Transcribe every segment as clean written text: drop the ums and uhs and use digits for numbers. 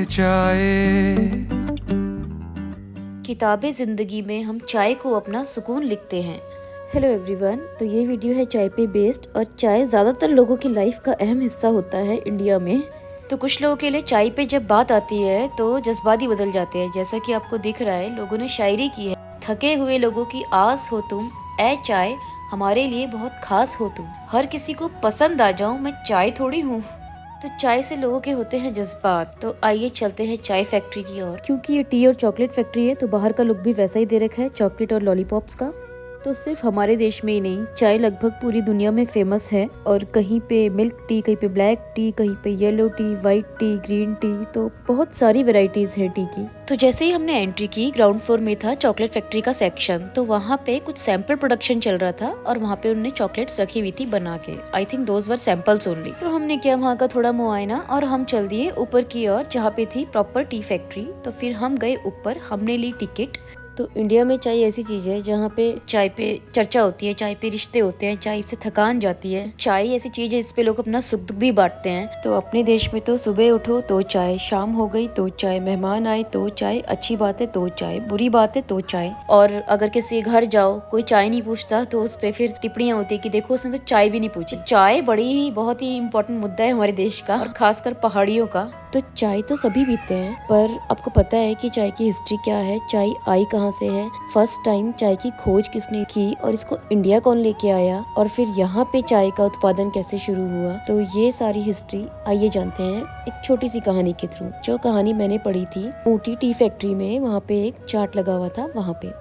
चाय। किताबे ज़िंदगी में हम चाय को अपना सुकून लिखते हैं। हेलो एवरीवन, तो ये वीडियो है चाय पे बेस्ड और चाय ज़्यादातर लोगों की लाइफ का अहम हिस्सा होता है इंडिया में। तो कुछ लोगों के लिए चाय पे जब बात आती है तो जज्बात ही बदल जाते हैं। जैसा कि आपको दिख रहा है, लोगों ने शायरी की है। थके हुए लोगों की आस हो तुम, ए चाय हमारे लिए बहुत खास हो तुम। हर किसी को पसंद आ जाऊं, मैं चाय थोड़ी हूँ। तो चाय से लोगों के होते हैं जज्बात। तो आइए चलते हैं चाय फैक्ट्री की ओर। क्योंकि ये टी और चॉकलेट फैक्ट्री है तो बाहर का लुक भी वैसा ही दे रखा है, चॉकलेट और लॉलीपॉप्स का। तो सिर्फ हमारे देश में ही नहीं, चाय लगभग पूरी दुनिया में फेमस है। और कहीं पे मिल्क टी, कहीं पे ब्लैक टी, कहीं पे yellow T, white T, green tea, तो बहुत सारी वेराइटीज है टी की। तो जैसे ही हमने एंट्री की, ग्राउंड फ्लोर में था चॉकलेट फैक्ट्री का सेक्शन। तो वहाँ पे कुछ सैंपल प्रोडक्शन चल रहा था और वहाँ पे उन्होंने चॉकलेट्स रखी हुई थी बना के। I think those were samples only. तो हमने किया वहाँ का थोड़ा मुआयना और हम चल दिए ऊपर की ओर जहाँ पे थी प्रॉपर टी फैक्ट्री। तो फिर हम गए ऊपर, हमने ली टिकट। तो इंडिया में चाय ऐसी चीज़ है जहाँ पे चाय पे चर्चा होती है, चाय पे रिश्ते होते हैं, चाय से थकान जाती है। चाय ऐसी चीज़ है इस पे लोग अपना सुख दुख भी बांटते हैं। तो अपने देश में तो सुबह उठो तो चाय, शाम हो गई तो चाय, मेहमान आए तो चाय, अच्छी बात है तो चाय, बुरी बात है तो चाय। और अगर किसी घर जाओ कोई चाय नहीं पूछता तो उस पे फिर टिप्पणियां होती है कि देखो उसने तो चाय भी नहीं पूछी। चाय बड़ी ही बहुत ही इम्पोर्टेंट मुद्दा है हमारे देश का और खासकर पहाड़ियों का। तो चाय तो सभी पीते हैं, पर आपको पता है कि चाय की हिस्ट्री क्या है? चाय आई कहाँ से है? फर्स्ट टाइम चाय की खोज किसने की और इसको इंडिया कौन लेके आया? और फिर यहाँ पे चाय का उत्पादन कैसे शुरू हुआ? तो ये सारी हिस्ट्री आइए जानते हैं एक छोटी सी कहानी के थ्रू। जो कहानी मैंने पढ़ी थी ऊटी टी फैक्ट्री में, वहाँ पे एक चार्ट लगा हुआ था वहाँ पे।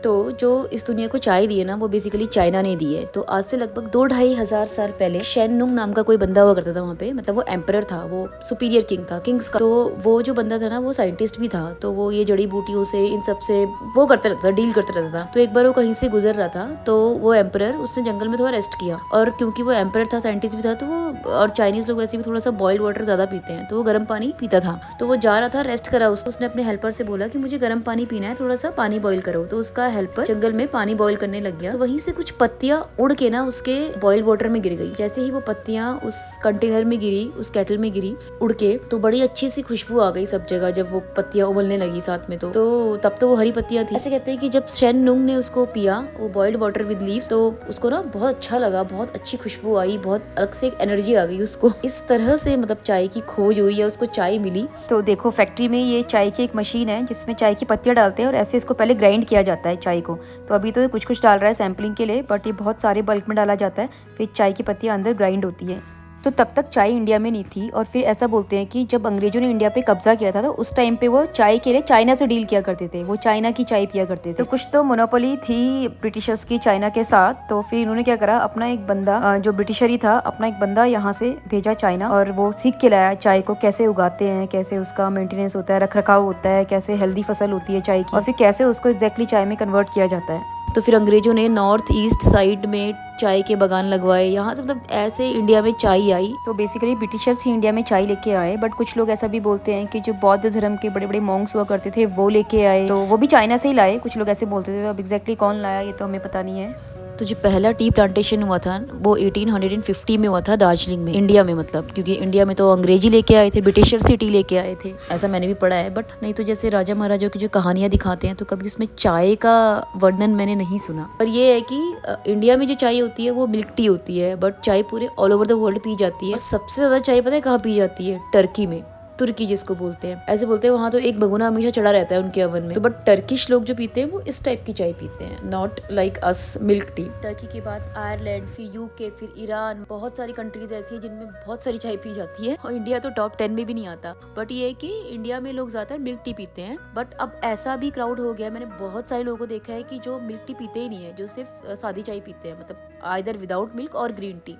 तो जो इस दुनिया को चाय दी है ना, वो बेसिकली चाइना ने दी है। तो आज से लगभग 2-2.5 हजार साल पहले शेन नुंग नाम का कोई बंदा हुआ करता था वहाँ पे। मतलब वो एम्परर था, वो सुपीरियर किंग था, किंग्स का। तो वो जो बंदा था ना, वो साइंटिस्ट भी था। तो वो ये जड़ी बूटियों से, इन सब से वो करता रहता था, डील करता रहता था। तो एक बार वो कहीं से गुजर रहा था, तो वो एम्परर, उसने जंगल में थोड़ा रेस्ट किया। और क्योंकि वो एम्परर था, साइंटिस्ट भी था, तो वो, और चाइनीज लोग वैसे भी थोड़ा सा बॉइल्ड वाटर ज्यादा पीते हैं, तो वो गर्म पानी पीता था। तो वो जा रहा था, रेस्ट करा उसने अपने हेल्पर से बोला कि मुझे गर्म पानी पीना है, थोड़ा सा पानी बॉईल करो। तो उसका हेल्पर जंगल में पानी बॉईल करने लग गया। तो वहीं से कुछ पत्तियां उड़ के ना उसके बॉइल्ड वाटर में गिर गई। जैसे ही वो पत्तियां उस कंटेनर में गिरी, उस केटल में गिरी उड़ के, तो बड़ी अच्छी सी खुशबू आ गई सब जगह जब वो पत्तियां उबलने लगी साथ में। तो तब तो वो हरी पत्तियां थी। ऐसे कहते हैं कि जब शेन नुंग ने उसको पिया, वो बॉइल्ड वाटर विद लीव्स, तो उसको ना बहुत अच्छा लगा, बहुत अच्छी खुशबू आई, बहुत अलग से एक एनर्जी आ गई उसको। इस तरह से मतलब चाय की खोज हुई या उसको चाय मिली। तो देखो फैक्ट्री में ये चाय की एक मशीन है जिसमें चाय की पत्तियां डालते हैं और ऐसे इसको पहले ग्राइंड किया जाता है चाय को। तो अभी तो कुछ कुछ डाल रहा है सैम्पलिंग के लिए, बट ये बहुत सारे बल्क में डाला जाता है, फिर चाय की पत्तियां अंदर ग्राइंड होती है। तो तब तक चाय इंडिया में नहीं थी। और फिर ऐसा बोलते हैं कि जब अंग्रेजों ने इंडिया पे कब्जा किया था तो उस टाइम पे वो चाय के लिए चाइना से डील किया करते थे, वो चाइना की चाय पिया करते थे। तो कुछ तो मोनोपोली थी ब्रिटिशर्स की चाइना के साथ। तो फिर इन्होंने क्या करा, अपना एक बंदा, जो ब्रिटिशर ही था, अपना एक बंदा यहाँ से भेजा चाइना, और वो सीख के लाया चाय को कैसे उगाते हैं, कैसे उसका मेंटेनेंस होता है, रख रखाव होता है, कैसे हेल्दी फसल होती है चाय की, और फिर कैसे उसको एग्जैक्टली चाय में कन्वर्ट किया जाता है। तो फिर अंग्रेजों ने नॉर्थ ईस्ट साइड में चाय के बागान लगवाए, यहाँ से मतलब ऐसे इंडिया में चाय आई। तो बेसिकली ब्रिटिशर्स ही इंडिया में चाय लेके आए, बट कुछ लोग ऐसा भी बोलते हैं कि जो बौद्ध धर्म के बड़े बड़े मॉन्क्स हुआ करते थे वो लेके आए, तो वो भी चाइना से ही लाए, कुछ लोग ऐसे बोलते थे। तो अब एग्जैक्टली कौन लाया ये तो हमें पता नहीं है। तो जो पहला टी प्लांटेशन हुआ था वो 1850 में हुआ था दार्जिलिंग में, इंडिया में। मतलब क्योंकि इंडिया में तो अंग्रेजी लेके आए थे, ब्रिटिशर्स ही टी लेके आए थे, ऐसा मैंने भी पढ़ा है। बट नहीं तो जैसे राजा महाराजों की जो कहानियां दिखाते हैं तो कभी उसमें चाय का वर्णन मैंने नहीं सुना। पर ये है कि इंडिया में जो चाय होती है वो मिल्क टी होती है, बट चाय पूरे all over the world P जाती है। और सबसे ज्यादा चाय पता है कहाँ पी जाती है? टर्की में, तुर्की जिसको बोलते हैं, ऐसे बोलते हैं। वहाँ तो एक भगोना हमेशा चढ़ा रहता है उनके अवन में। तो बट टर्किश लोग जो पीते हैं वो इस टाइप की चाय पीते हैं, not like us milk tea. Turkey के बाद आयरलैंड, फिर यूके, फिर ईरान, बहुत सारी कंट्रीज ऐसी है जिनमें बहुत सारी चाय पी जाती है। और इंडिया तो टॉप 10 में भी नहीं आता। बट ये है कि इंडिया में लोग ज्यादातर मिल्क टी पीते हैं। बट अब ऐसा भी क्राउड हो गया, मैंने बहुत सारे लोगों को देखा है कि जो मिल्क टी पीते ही नहीं है, जो सिर्फ सादी चाय पीते हैं, मतलब आइदर विदाउट मिल्क और ग्रीन टी।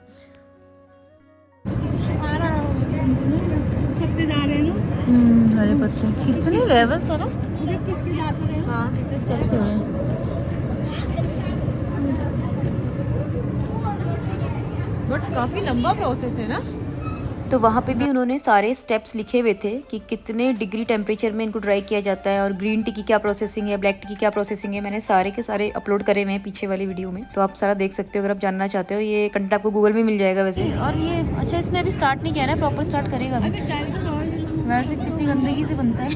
हरे पत्ते कितने लेवल्स है ना, हाँ कितने स्टेप्स हो रहे हैं। बट काफी लंबा प्रोसेस है ना। तो वहाँ पे भी उन्होंने सारे स्टेप्स लिखे हुए थे कि कितने डिग्री टेम्परेचर में इनको ड्राई किया जाता है, और ग्रीन टी की क्या प्रोसेसिंग है, ब्लैक टी की क्या प्रोसेसिंग है। मैंने सारे के सारे अपलोड करे हुए हैं पीछे वाली वीडियो में, तो आप सारा देख सकते हो अगर आप जानना चाहते हो। ये कंटेंट आपको गूगल में मिल जाएगा वैसे। और ये अच्छा, इसने अभी स्टार्ट नहीं किया ना, प्रॉपर स्टार्ट करेगा अभी। वैसे कितनी गंदगी से बनता है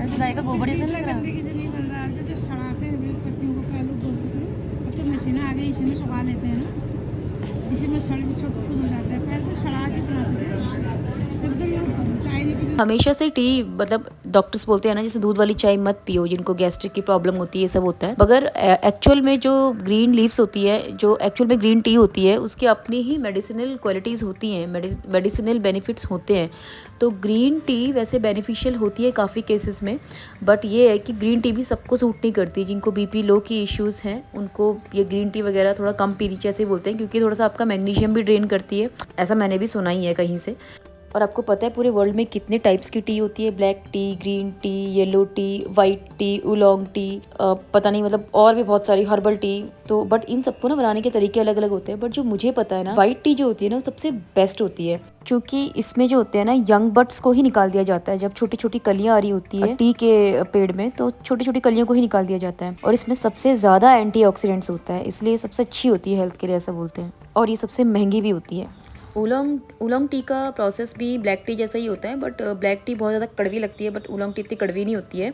ऐसे गाय का गोबर जैसा लग रहा है। गंदगी से नहीं बन रहा है, जो सड़ाते हैं बेल पत्तियों को पहले गोबर से, अब तो मशीन आ गई, इसी में सुखा लेते हैं ना, इसी में सड़ भी सब कुछ हो जाता है। पहले तो सड़ा के बनाते थे, जब से लोग चाय नहीं पीते। हमेशा से टी मतलब डॉक्टर्स बोलते हैं ना, जैसे दूध वाली चाय मत पियो जिनको गैस्ट्रिक की प्रॉब्लम होती है, ये सब होता है। मगर एक्चुअल में जो ग्रीन लीव्स होती है, जो एक्चुअल में ग्रीन टी होती है, उसकी अपनी ही मेडिसिनल क्वालिटीज़ होती हैं, मेडिसिनल बेनिफिट्स होते हैं। तो ग्रीन टी वैसे बेनिफिशियल होती है काफ़ी केसेस में, बट ये है कि ग्रीन टी भी सबको सूट नहीं करती। जिनको बीपी लो की इश्यूज़ हैं उनको ये ग्रीन टी वगैरह थोड़ा कम पीनी चाहिए, ऐसे बोलते हैं, क्योंकि थोड़ा सा आपका मैग्नीशियम भी ड्रेन करती है, ऐसा मैंने भी सुना ही है कहीं से। और आपको पता है पूरे वर्ल्ड में कितने टाइप्स की टी होती है, black T, green tea, yellow T, white T, oolong tea, पता नहीं मतलब और भी बहुत सारी हर्बल टी। तो बट इन सबको ना बनाने के तरीके अलग अलग होते हैं, बट जो मुझे पता है ना, वाइट टी जो होती है ना वो सबसे बेस्ट होती है, क्योंकि इसमें जो होते हैं ना यंग बड्स को ही निकाल दिया जाता है। जब छोटी छोटी कलियां आ रही होती है टी के पेड़ में, तो छोटी छोटी कलियों को ही निकाल दिया जाता है। और इसमें सबसे ज़्यादा एंटीऑक्सीडेंट्स होता है, इसलिए सबसे अच्छी होती है हेल्थ के लिए, ऐसा बोलते हैं। और ये सबसे महंगी भी होती है। उलोंग टी का प्रोसेस भी ब्लैक टी जैसा ही होता है, बट ब्लैक टी बहुत ज़्यादा कड़वी लगती है, बट उलोंग टी इतनी कड़वी नहीं होती है।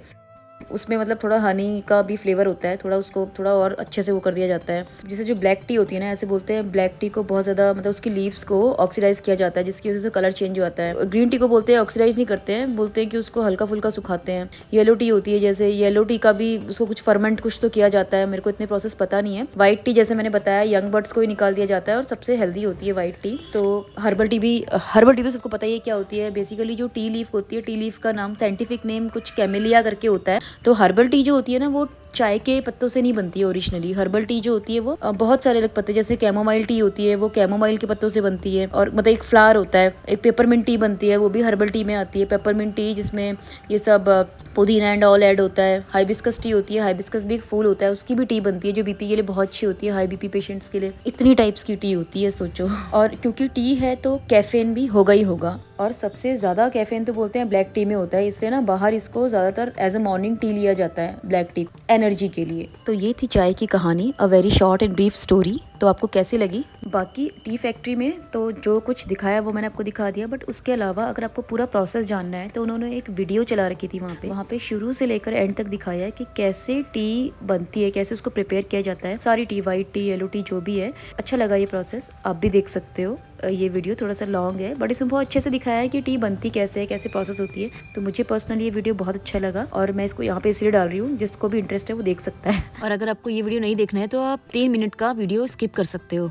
उसमें मतलब थोड़ा हनी का भी फ्लेवर होता है, थोड़ा उसको थोड़ा और अच्छे से वो कर दिया जाता है। जैसे जो ब्लैक टी होती है ना, ऐसे बोलते हैं ब्लैक टी को बहुत ज़्यादा मतलब उसकी लीव्स को ऑक्सीडाइज किया जाता है, जिसकी वजह से कलर चेंज हो जाता है। ग्रीन टी को बोलते हैं ऑक्सीडाइज नहीं करते हैं, बोलते हैं कि उसको हल्का फुल्का सुखाते हैं। येलो टी होती है, जैसे येलो टी का भी उसको कुछ फर्मेंट कुछ तो किया जाता है, मेरे को इतने प्रोसेस पता नहीं है। व्हाइट टी जैसे मैंने बताया यंग बर्ड्स को ही निकाल दिया जाता है और सबसे हेल्दी होती है व्हाइट टी। तो हर्बल टी तो सबको पता ही है क्या होती है। बेसिकली जो टी लीफ होती है, टी लीफ का नाम साइंटिफिक नेम कुछ कैमेलिया करके होता है। तो हर्बल टी जो होती है ना वो चाय के पत्तों से नहीं बनती है ओरिजिनली। हर्बल टी जो होती है वो बहुत सारे अलग पत्ते, जैसे कैमोमाइल टी होती है वो कैमोमाइल के पत्तों से बनती है। और मतलब एक फ्लावर होता है, एक पेपरमिंट टी बनती है, वो भी हर्बल टी में आती है। पेपरमिंट टी जिसमें ये सब पुदीना एंड ऑल ऐड होता है। हाइबिस्कस टी होती है, हाइबिस्कस भी एक फूल होता है, उसकी भी टी बनती है जो बीपी के लिए बहुत अच्छी होती है, हाई बीपी पेशेंट्स के लिए। इतनी टाइप्स की टी होती है सोचो। और क्योंकि टी है तो कैफीन भी होगा ही होगा, और सबसे ज़्यादा कैफीन तो बोलते हैं ब्लैक टी में होता है, इसलिए ना बाहर इसको ज़्यादातर एज अ मॉर्निंग टी लिया जाता है ब्लैक टी एनर्जी के लिए। तो ये थी चाय की कहानी, a very short and brief story. तो आपको कैसी लगी? बाकी टी फैक्ट्री में तो जो कुछ दिखाया वो मैंने आपको दिखा दिया, बट उसके अलावा अगर आपको पूरा प्रोसेस जानना है तो उन्होंने एक वीडियो चला रखी थी वहाँ पे शुरू से लेकर एंड तक दिखाया है कि कैसे टी बनती है, कैसे उसको प्रिपेयर किया जाता है, सारी T, white T, yellow T, जो भी है। अच्छा लगा ये प्रोसेस, आप भी देख सकते हो। ये वीडियो थोड़ा सा लॉन्ग है, बट इसमें बहुत अच्छे से दिखाया है कि टी बनती कैसे है, कैसे प्रोसेस होती है। तो मुझे पर्सनली ये वीडियो बहुत अच्छा लगा और मैं इसको यहाँ पे इसलिए डाल रही हूँ, जिसको भी इंटरेस्ट है वो देख सकता है। और अगर आपको ये वीडियो नहीं देखना है तो आप 3 मिनट का वीडियो स्किप कर सकते हो।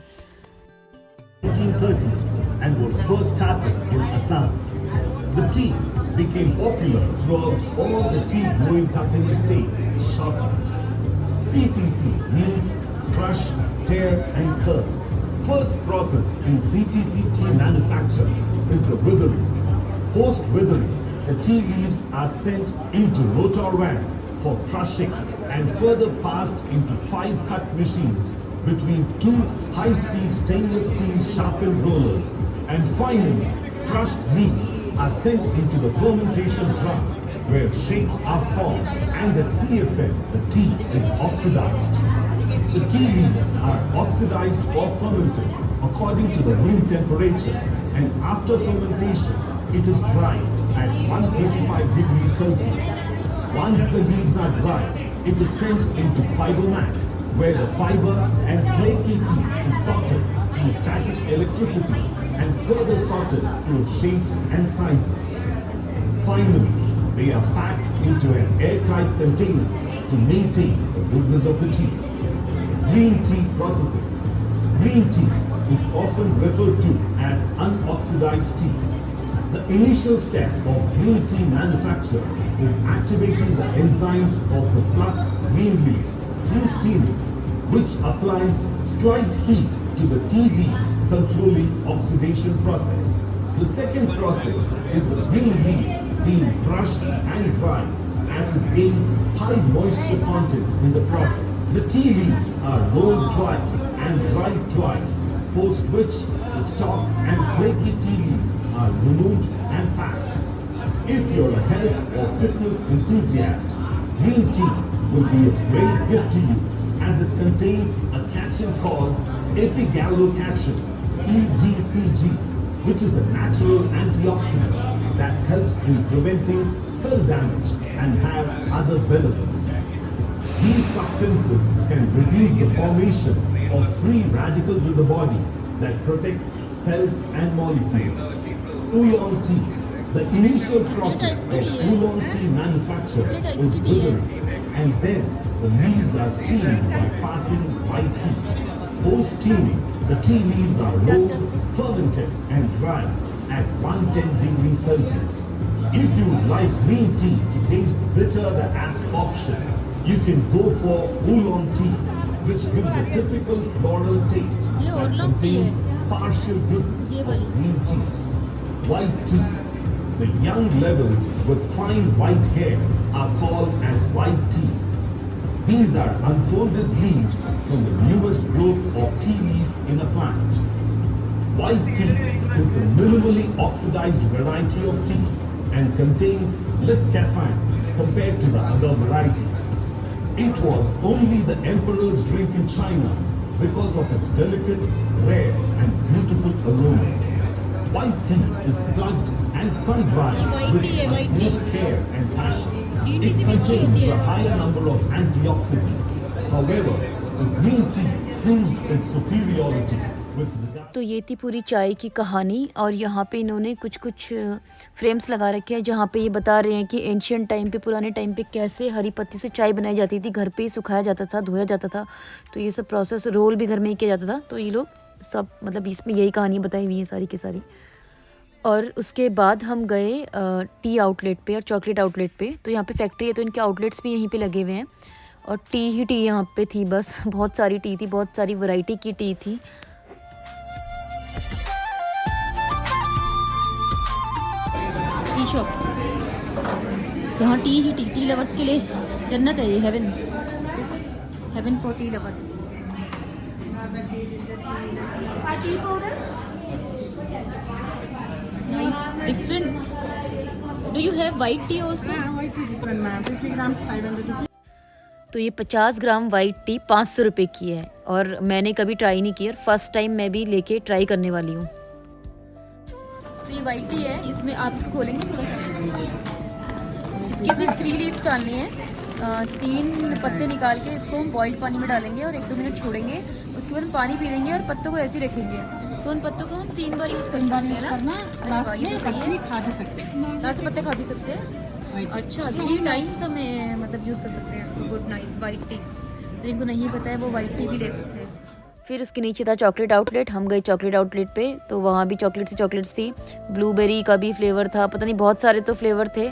1830s and was first started in Assam. The tea became popular throughout all the tea growing company states shortly. CTC means crush, tear and curl. First process in CTC tea manufacture is the withering. Post withering, the tea leaves are sent into rotor van for crushing and further passed into 5 cut machines between 2 high-speed stainless steel sharpened rollers, and finally crushed leaves are sent into the fermentation drum where shapes are formed, and at CFM the tea is oxidized. The tea leaves are oxidized or fermented according to the room temperature, and after fermentation it is dried at 135 degrees Celsius. Once the leaves are dry, it is sent into fiber mat, where the fiber and flaky tea is sorted through static electricity and further sorted to shapes and sizes. Finally, they are packed into an airtight container to maintain the goodness of the tea. Green tea processing. Green tea is often referred to as unoxidized tea. The initial step of green tea manufacture is activating the enzymes of the plucked green leaf through steaming, which applies slight heat to the tea leaf, controlling oxidation process. The second process is the green leaf being crushed and dried as it gains high moisture content in the process. The tea leaves are rolled twice and dried twice, post which the stalk and flaky tea leaves are removed and packed. If you're a health or fitness enthusiast, green tea will be a great gift to you, as it contains a catchin called epigallocatchin, EGCG, which is a natural antioxidant. that helps in preventing cell damage and have other benefits. These substances can reduce the formation of free radicals in the body that protects cells and molecules. Oolong tea. The initial process of oolong tea manufacture is winnowing, and then the leaves are steamed by passing white heat. Post steaming, the tea leaves are rolled, fermented, and dried at 110 degrees Celsius. If you like green tea to taste bitter, the apt option, you can go for oolong tea, which gives a typical floral taste ये that oolong tea contains partial goodness ये of वाली। green tea. White tea. The young levels with fine white hair are called as white tea. These are unfolded leaves from the newest growth of tea leaf in a plant. White tea is the minimally oxidized variety of tea and contains less caffeine compared to the other varieties. It was only the emperor's drink in China because of its delicate, rare and beautiful aroma. White tea is plucked and sun-dried white with tea है, white tea। utmost care and passion. Green tea It से भी अच्छी होती contains है। a higher number of antioxidants. However, the green tea proves its superiority with regard तो ये थी पूरी चाय की कहानी। और यहाँ पे इन्होंने कुछ कुछ फ्रेम्स लगा रखे हैं जहाँ पे ये बता रहे हैं कि एंशियंट टाइम पे, पुराने टाइम पे कैसे हरी पत्ती से चाय बनाई जाती थी, घर पे ही सुखाया जाता था, धोया जाता था। तो ये सब प्रोसेस, रोल भी घर में ही किया जाता था। तो ये लोग सब, मतलब इसमें यही कहानी बताई हुई है सारी की सारी। और उसके बाद हम गए टी आउटलेट पे और चॉकलेट आउटलेट पे। तो यहाँ पे फैक्ट्री है तो इनके आउटलेट्स भी यहीं पे लगे हुए हैं। और टी ही टी यहाँ पे थी, बस बहुत सारी टी थी, बहुत सारी वैरायटी की टी थी। टी शॉप, यहाँ टी ही टी लवर्स के लिए जन्नत है ये, heaven, heaven for tea lovers. Different. Do you have white tea also? Yeah, white tea this one, ma'am. 50 grams, 500 rupees. तो ये 50 ग्राम वाइट टी 500 रुपये की है और मैंने कभी ट्राई नहीं की, और फर्स्ट टाइम मैं भी लेके ट्राई करने वाली हूँ। तो ये वाइट टी है, इसमें आप इसको खोलेंगे थोड़ा सा, इसके सिर्फ 3 लीव्स डालनी है। 3 पत्ते निकाल के इसको हम बॉइल्ड पानी में डालेंगे और 1-2 मिनट छोड़ेंगे। उसके बाद हम पानी पी लेंगे और पत्तों को ऐसे ही रखेंगे। तो उन पत्तों को हम 3 बार यूज़ कर सकते हैं ना। लास्ट ये तो में सही है, पत्ती खा भी सकते हैं। लास्ट पत्ते खा भी सकते हैं। अच्छा, 3 टाइम्स हमें मतलब यूज़ कर सकते हैं इसको। Good, nice. वाइट टी, जिनको नहीं पता है वो वाइट टी भी ले सकते हैं। फिर उसके नीचे था चॉकलेट आउटलेट। हम गए चॉकलेट आउटलेट पे, तो वहाँ भी चॉकलेट्स थी। ब्लूबेरी का भी फ्लेवर था, पता नहीं बहुत सारे तो फ्लेवर थे।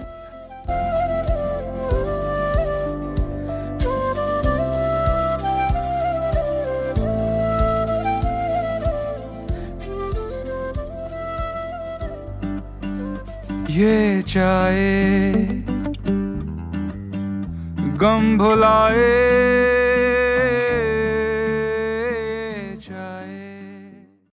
ये चाय गम भुलाए